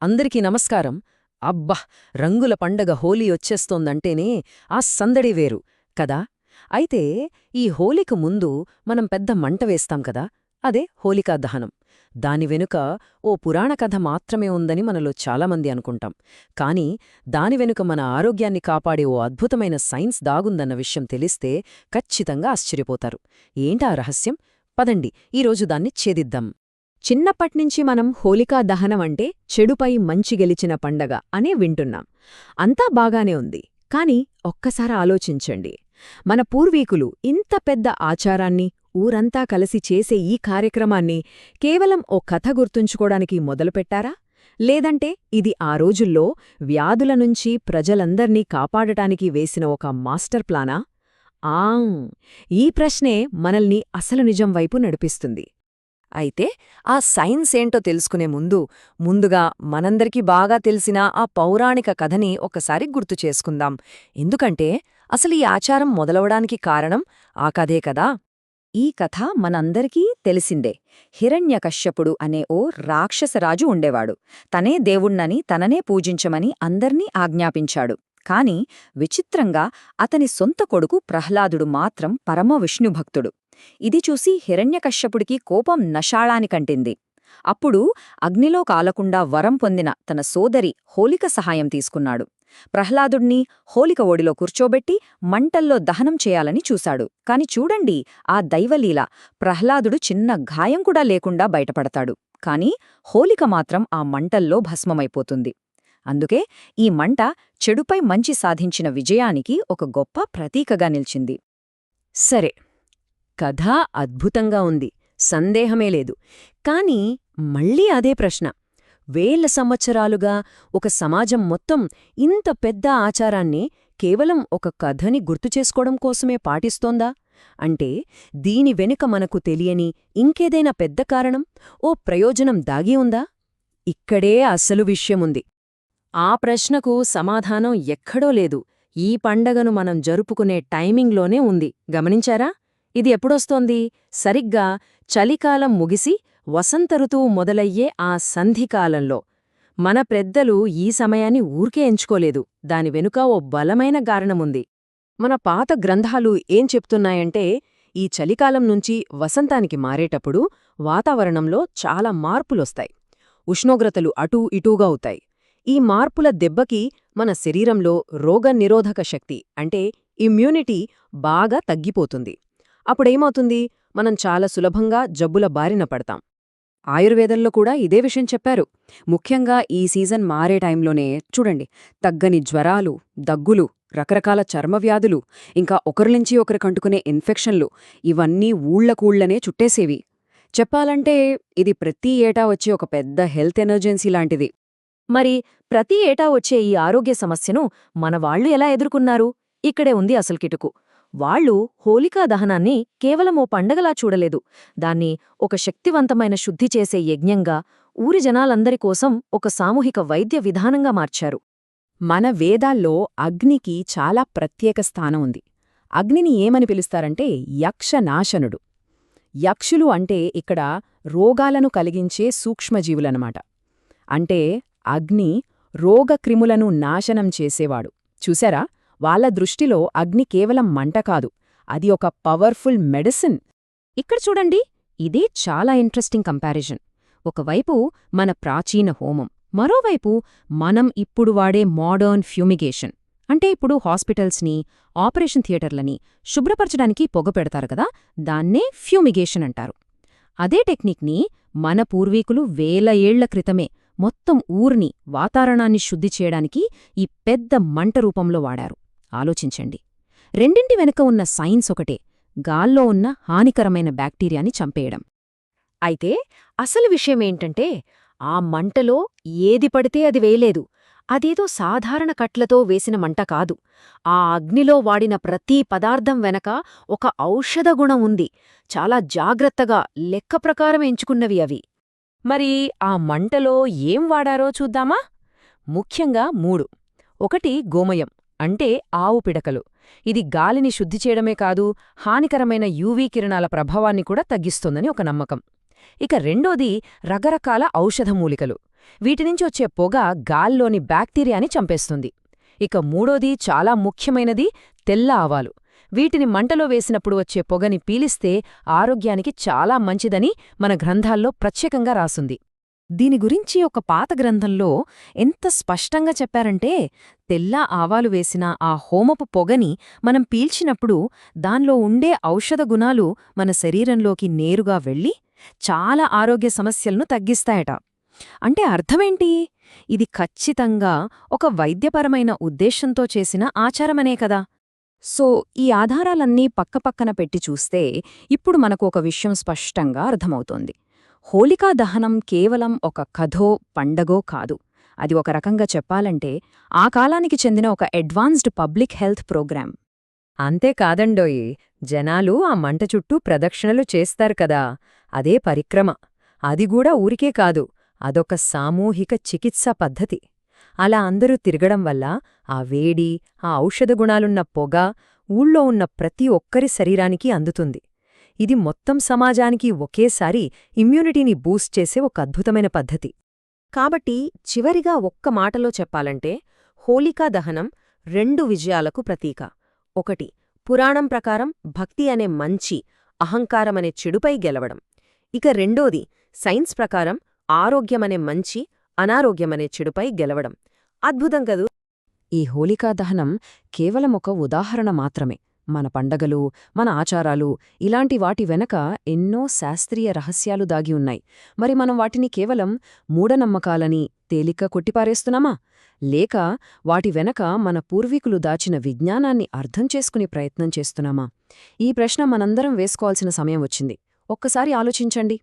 అందరికీ నమస్కారం. అబ్బా! రంగుల పండగ హోలీ వచ్చేస్తోందంటేనే ఆ సందడి వేరు కదా. అయితే ఈ హోలీకి ముందు మనం పెద్ద మంట వేస్తాం కదా, అదే హోలికా దహనం. దాని వెనుక ఓ పురాణ కథ మాత్రమే ఉందని మనలో చాలామంది అనుకుంటాం. కాని దాని వెనుక మన ఆరోగ్యాన్ని కాపాడే ఓ అద్భుతమైన సైన్స్ దాగుందన్న విషయం తెలిస్తే ఖచ్చితంగా ఆశ్చర్యపోతారు. ఏంటా రహస్యం? పదండి ఈరోజు దాన్ని ఛేదిద్దాం. చిన్నప్పట్నుంచి మనం హోలికా దహనం అంటే చెడుపై మంచి గెలిచిన పండగ అనే వింటున్నాం. అంతా బాగానే ఉంది. కాని ఒక్కసారి ఆలోచించండి, మన పూర్వీకులు ఇంత పెద్ద ఆచారాన్ని, ఊరంతా కలిసి చేసే ఈ కార్యక్రమాన్ని కేవలం ఓ కథ గుర్తుంచుకోడానికి మొదలుపెట్టారా? లేదంటే ఇది ఆ రోజుల్లో వ్యాధుల నుంచి ప్రజలందర్నీ కాపాడటానికి వేసిన ఒక మాస్టర్ ప్లానా? ఈ ప్రశ్నే మనల్ని అసలు నిజం వైపు నడిపిస్తుంది. అయితే ఆ సైన్స్ ఏంటో తెలుసుకునే ముందుగా మనందరికీ బాగా తెలిసిన ఆ పౌరాణిక కథని ఒకసారి గుర్తు చేసుకుందాం. ఎందుకంటే అసలు ఈ ఆచారం మొదలవడానికి కారణం ఆ కథే కదా. ఈ కథ మనందరికీ తెలిసిందే. హిరణ్యకశ్యపుడు అనే ఓ రాక్షసరాజు ఉండేవాడు. తనే దేవుణ్ణని తననే పూజించమని అందర్నీ ఆజ్ఞాపించాడు. కాని విచిత్రంగా అతని సొంత కొడుకు ప్రహ్లాదుడు మాత్రం పరమ విష్ణుభక్తుడు. ఇది చూసి హిరణ్యకశ్యపుడికి కోపం నషాళానికంటింది. అప్పుడు అగ్నిలో కాలకుండా వరం పొందిన తన సోదరి హోలిక సహాయం తీసుకున్నాడు. ప్రహ్లాదుణ్ణి హోలిక ఒడిలో కూర్చోబెట్టి మంటల్లో దహనం చేయాలని చూశాడు. కాని చూడండి ఆ దైవలీల, ప్రహ్లాదుడు చిన్న గాయం కూడా లేకుండా బయటపడతాడు. కాని హోలిక మాత్రం ఆ మంటల్లో భస్మమైపోతుంది. అందుకే ఈ మంట చెడుపై మంచి సాధించిన విజయానికి ఒక గొప్ప ప్రతీకగా నిల్చింది. సరే, కథ అద్భుతంగా ఉంది, సందేహమే లేదు. కాని మళ్ళీ అదే ప్రశ్న. వేల సంవత్సరాలుగా ఒక సమాజం మొత్తం ఇంత పెద్ద ఆచారాన్ని కేవలం ఒక కథని గుర్తుచేసుకోవడం కోసమే పాటిస్తోందా? అంటే దీని వెనుక మనకు తెలియని ఇంకేదైనా పెద్ద కారణం, ఓ ప్రయోజనం దాగి ఉందా? ఇక్కడే అసలు విషయముంది. ఆ ప్రశ్నకు సమాధానం ఎక్కడో లేదు, ఈ పండగను మనం జరుపుకునే టైమింగ్లోనే ఉంది. గమనించారా? ఇది ఎప్పుడొస్తోంది? సరిగ్గా చలికాలం ముగిసి వసంత ఋతువు మొదలయ్యే ఆ సంధికాలంలో. మన పెద్దలు ఈ సమయాన్ని ఊరికే ఎంచుకోలేదు, దాని వెనుక ఓ బలమైన కారణముంది. మన పాత గ్రంథాలు ఏం చెప్తున్నాయంటే, ఈ చలికాలం నుంచి వసంతానికి మారేటప్పుడు వాతావరణంలో చాలా మార్పులొస్తాయి. ఉష్ణోగ్రతలు అటూ ఇటూగా అవుతాయి. ఈ మార్పుల దెబ్బకి మన శరీరంలో రోగనిరోధక శక్తి అంటే ఇమ్యూనిటీ బాగా తగ్గిపోతుంది. అప్పుడేమవుతుంది? మనం చాలా సులభంగా జబ్బుల బారిన పడతాం. ఆయుర్వేదంలో కూడా ఇదే విషయం చెప్పారు. ముఖ్యంగా ఈ సీజన్ మారే టైంలోనే చూడండి, తగ్గని జ్వరాలు, దగ్గులు, రకరకాల చర్మవ్యాధులు, ఇంకా ఒకరినుంచి ఒకరికంటుకునే ఇన్ఫెక్షన్లు ఇవన్నీ ఊళ్లకూళ్లనే చుట్టేసేవి. చెప్పాలంటే ఇది ప్రతి ఏటా వచ్చే ఒక పెద్ద హెల్త్ ఎమర్జెన్సీ లాంటిది. మరి ప్రతి ఏటా వచ్చే ఈ ఆరోగ్య సమస్యను మనవాళ్లు ఎలా ఎదుర్కొన్నారు? ఇక్కడే ఉంది అసలు కిటుకు. వాళ్లు హోలికా దహనాన్ని కేవలం ఓ పండగలా చూడలేదు. దాన్ని ఒక శక్తివంతమైన శుద్ధి చేసే యజ్ఞంగా, ఊరి జనాలందరి కోసం ఒక సామూహిక వైద్య విధానంగా మార్చారు. మన వేదాల్లో అగ్నికి చాలా ప్రత్యేక స్థానం ఉంది. అగ్నిని ఏమని పిలుస్తారంటే యక్షనాశనుడు. యక్షులు అంటే ఇక్కడ రోగాలను కలిగించే సూక్ష్మజీవులనమాట. అంటే అగ్ని రోగక్రిములను నాశనం చేసేవాడు. చూశారా? వాళ్ళ దృష్టిలో అగ్ని కేవలం మంట కాదు, అది ఒక పవర్ఫుల్ మెడిసిన్. ఇక్కడ చూడండి, ఇదే చాలా ఇంట్రెస్టింగ్ కంపారిజన్. ఒకవైపు మన ప్రాచీన హోమం, మరోవైపు మనం ఇప్పుడు వాడే మోడర్న్ ఫ్యూమిగేషన్. అంటే ఇప్పుడు హాస్పిటల్స్ని, ఆపరేషన్ థియేటర్లని శుభ్రపరచడానికి పొగ పెడతారు కదా, దాన్నే ఫ్యూమిగేషన్ అంటారు. అదే టెక్నిక్ని మన పూర్వీకులు వేల ఏళ్ల క్రితమే మొత్తం ఊరిని, వాతావరణాన్ని శుద్ధి చేయడానికి ఈ పెద్ద మంట రూపంలో వాడారు. ఆలోచించండి, రెండింటి వెనుక ఉన్న సైన్స్ ఒకటే, గాల్లో ఉన్న హానికరమైన బ్యాక్టీరియాని చంపేయడం. అయితే అసలు విషయమేంటంటే, ఆ మంటలో ఏది పడితే అది వేయలేదు. అదేదో సాధారణ కట్లతో వేసిన మంట కాదు. ఆ అగ్నిలో వాడిన ప్రతి పదార్థం వెనక ఒక ఔషధ గుణం ఉంది. చాలా జాగ్రత్తగా లెక్క ప్రకారం ఎంచుకున్నవి అవి. మరి ఆ మంటలో ఏం వాడారో చూద్దామా? ముఖ్యంగా 3. 1 గోమయం, అంటే ఆవు పిడకలు. ఇది గాలిని శుద్ధి చేయడమే కాదు, హానికరమైన యూవీ కిరణాల ప్రభావాన్ని కూడా తగ్గిస్తోందని ఒక నమ్మకం. ఇక రెండోది రకరకాల ఔషధమూలికలు. వీటినుంచి వచ్చే పొగ గాల్లోని బ్యాక్టీరియాని చంపేస్తుంది. ఇక మూడోది చాలా ముఖ్యమైనది తెల్ల ఆవాలు. వీటిని మంటలో వేసినప్పుడు వచ్చే పొగని పీలిస్తే ఆరోగ్యానికి చాలా మంచిదని మన గ్రంథాల్లో ప్రత్యేకంగా రాసుంది. దీని గురించి ఒక పాత గ్రంథంలో ఎంత స్పష్టంగా చెప్పారంటే, తెల్ల ఆవాలు వేసిన ఆ హోమపు పొగని మనం పీల్చినప్పుడు దానిలో ఉండే ఔషధ గుణాలు మన శరీరంలోకి నేరుగా వెళ్ళి చాలా ఆరోగ్య సమస్యలను తగ్గిస్తాయట. అంటే అర్థమేంటి? ఇది ఖచ్చితంగా ఒక వైద్యపరమైన ఉద్దేశంతో చేసిన ఆచారమనే కదా. సో ఈ ఆధారాలన్నీ పక్కపక్కన పెట్టి చూస్తే ఇప్పుడు మనకు ఒక విషయం స్పష్టంగా అర్థమవుతోంది. హోళికా దహనం కేవలం ఒక కథో పండగో కాదు. అది ఒక రకంగా చెప్పాలంటే ఆ కాలానికి చెందిన ఒక అడ్వాన్స్డ్ పబ్లిక్ హెల్త్ ప్రోగ్రాం. అంతేకాదండోయ్, జనాలు ఆ మంట చుట్టూ ప్రదక్షిణలు చేస్తారు కదా, అదే పరిక్రమ. అదిగూడా ఊరికే కాదు, అదొక సామూహిక చికిత్సా పద్ధతి. అలా అందరూ తిరగడం వల్ల ఆ వేడి, ఆ ఔషధ గుణాలున్న పొగ ఊళ్ళో ఉన్న ప్రతి ఒక్కరి శరీరానికి అందుతుంది. ఇది మొత్తం సమాజానికి ఒకేసారి ఇమ్యూనిటీని బూస్ట్ చేసే ఒక అద్భుతమైన పద్ధతి. కాబట్టి చివరిగా ఒక్క మాటలో చెప్పాలంటే హోళికా దహనం 2 విజయాలకు ప్రతీక. ఒకటి, పురాణం ప్రకారం భక్తి అనే మంచి, అహంకారమనే చెడుపై గెలవడం. ఇక రెండోది, సైన్స్ ప్రకారం ఆరోగ్యమనే మంచి, అనారోగ్యమనే చెడుపై గెలవడం. అద్భుతం కదూ! ఈ హోళికా దహనం కేవలం ఒక ఉదాహరణ మాత్రమే. మన పండగలు, మన ఆచారాలు, ఇలాంటి వాటి వెనక ఎన్నో శాస్త్రీయ రహస్యాలు దాగి ఉన్నాయి. మరి మనం వాటిని కేవలం మూఢనమ్మకాలని తేలిక కొట్టిపారేస్తున్నామా? లేక వాటి వెనక మన పూర్వీకులు దాచిన విజ్ఞానాన్ని అర్థం చేసుకునే ప్రయత్నం చేస్తున్నామా? ఈ ప్రశ్న మనందరం వేసుకోవాల్సిన సమయం వచ్చింది. ఒక్కసారి ఆలోచించండి.